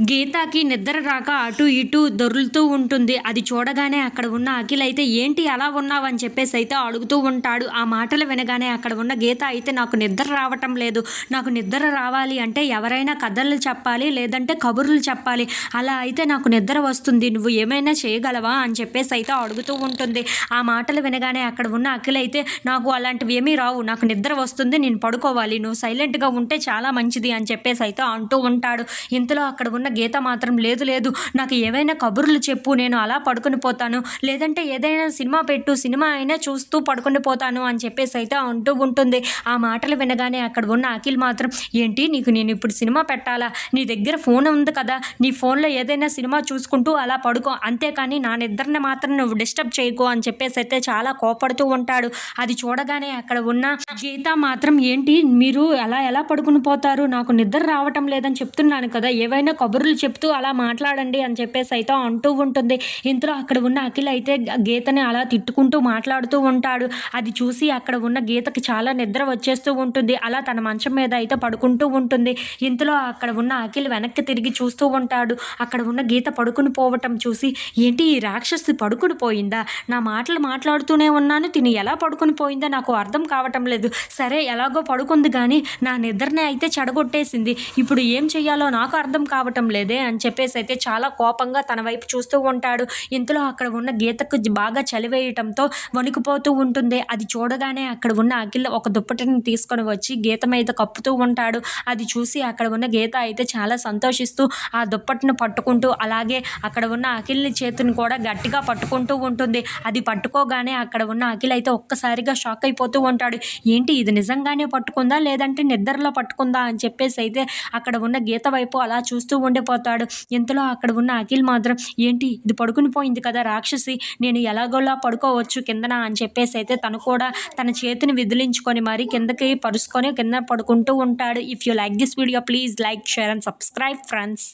గీతకి నిద్ర రాక అటు ఇటు దొర్లుతూ ఉంటుంది. అది చూడగానే అక్కడ ఉన్న అఖిల్ అయితే ఏంటి అలా ఉన్నావని చెప్పేసి అయితే అడుగుతూ ఉంటాడు. ఆ మాటలు వినగానే అక్కడ ఉన్న గీత అయితే నాకు నిద్ర రావటం లేదు. నాకు నిద్ర రావాలి అంటే ఎవరైనా కథలు చెప్పాలి, లేదంటే కబుర్లు చెప్పాలి. అలా అయితే నాకు నిద్ర వస్తుంది. నువ్వు ఏమైనా చేయగలవా అని చెప్పేసి అయితే అడుగుతూ ఉంటుంది. ఆ మాటలు వినగానే అక్కడ ఉన్న అఖిల్ అయితే నాకు అలాంటివి ఏమీ రావు. నాకు నిద్ర వస్తుంది. నేను పడుకోవాలి. నువ్వు సైలెంట్‌గా ఉంటే చాలా మంచిది అని చెప్పేసి అయితే అంటూ ఉంటాడు. ఇంతలో అక్కడ ఉన్న గీత మాత్రం లేదు లేదు నాకు ఏవైనా కబుర్లు చెప్పు, నేను అలా పడుకొని పోతాను, లేదంటే ఏదైనా సినిమా పెట్టు, సినిమా అయినా చూస్తూ పడుకొని పోతాను అని చెప్పేసి అయితే అంటూ ఉంటుంది. ఆ మాటలు వినగానే అక్కడ ఉన్న అఖిల్ మాత్రం ఏంటి నీకు నేను ఇప్పుడు సినిమా పెట్టాలా, నీ దగ్గర ఫోన్ ఉంది కదా, నీ ఫోన్లో ఏదైనా సినిమా చూసుకుంటూ అలా పడుకో, అంతేకాని నా నిద్రని మాత్రం నువ్వు డిస్టర్బ్ చేయకు అని చెప్పేసి అయితే చాలా కోపడుతూ ఉంటాడు. అది చూడగానే అక్కడ ఉన్న గీత మాత్రం ఏంటి మీరు అలా ఎలా పడుకుని పోతారు, నాకు నిద్ర రావటం లేదని చెప్తున్నాను కదా, ఏవైనా కబుర్లు చెప్తూ అలా మాట్లాడండి అని చెప్పేసి అయితే అంటూ ఉంటుంది. ఇంతలో అక్కడ ఉన్న అఖిల్ అయితే గీతని అలా తిట్టుకుంటూ మాట్లాడుతూ ఉంటాడు. అది చూసి అక్కడ ఉన్న గీతకి చాలా నిద్ర వచ్చేస్తూ ఉంటుంది. అలా తన మంచం మీద అయితే పడుకుంటూ ఉంటుంది. ఇంతలో అక్కడ ఉన్న అఖిల్ వెనక్కి తిరిగి చూస్తూ ఉంటాడు. అక్కడ ఉన్న గీత పడుకుని పోవటం చూసి ఏంటి ఈ రాక్షసి పడుకుని పోయిందా, నా మాటలు మాట్లాడుతూనే ఉన్నాను, తిని ఎలా పడుకుని పోయిందో నాకు అర్థం కావటం లేదు. సరే ఎలాగో పడుకుంది కానీ నా నిద్రనే అయితే చెడగొట్టేసింది. ఇప్పుడు ఏం చెయ్యాలో నాకు అర్థం కావటం లేదే అని చెప్పేసి అయితే చాలా కోపంగా తన వైపు చూస్తూ ఉంటాడు. ఇంతలో అక్కడ ఉన్న గీతకు బాగా చలివేయటంతో వణికిపోతూ ఉంటుంది. అది చూడగానే అక్కడ ఉన్న అఖిల్ ఒక దుప్పటిని తీసుకొని వచ్చి గీత మీద కప్పుతూ ఉంటాడు. అది చూసి అక్కడ ఉన్న గీత అయితే చాలా సంతోషిస్తూ ఆ దుప్పటిని పట్టుకుంటూ అలాగే అక్కడ ఉన్న అఖిల్ని చేతిని కూడా గట్టిగా పట్టుకుంటూ ఉంటుంది. అది పట్టుకోగానే అక్కడ ఉన్న అఖిల్ అయితే ఒక్కసారిగా షాక్ అయిపోతూ ఉంటాడు. ఏంటి ఇది నిజంగానే పట్టుకుందా, లేదంటే నిద్రలో పట్టుకుందా అని చెప్పేసి అయితే అక్కడ ఉన్న గీత వైపు అలా చూస్తూ ఉండిపోతాడు. ఇంతలో అక్కడ ఉన్న అఖిల్ మాత్రం ఏంటి ఇది పడుకుని పోయింది కదా రాక్షసి, నేను ఎలాగోలా పడుకోవచ్చు కిందన అని చెప్పేసి అయితే తను కూడా తన చేతిని విదిలించుకొని మరి కిందకి పరుచుకొని కింద పడుకుంటూ ఉంటాడు. If you like this video please like, share and subscribe friends.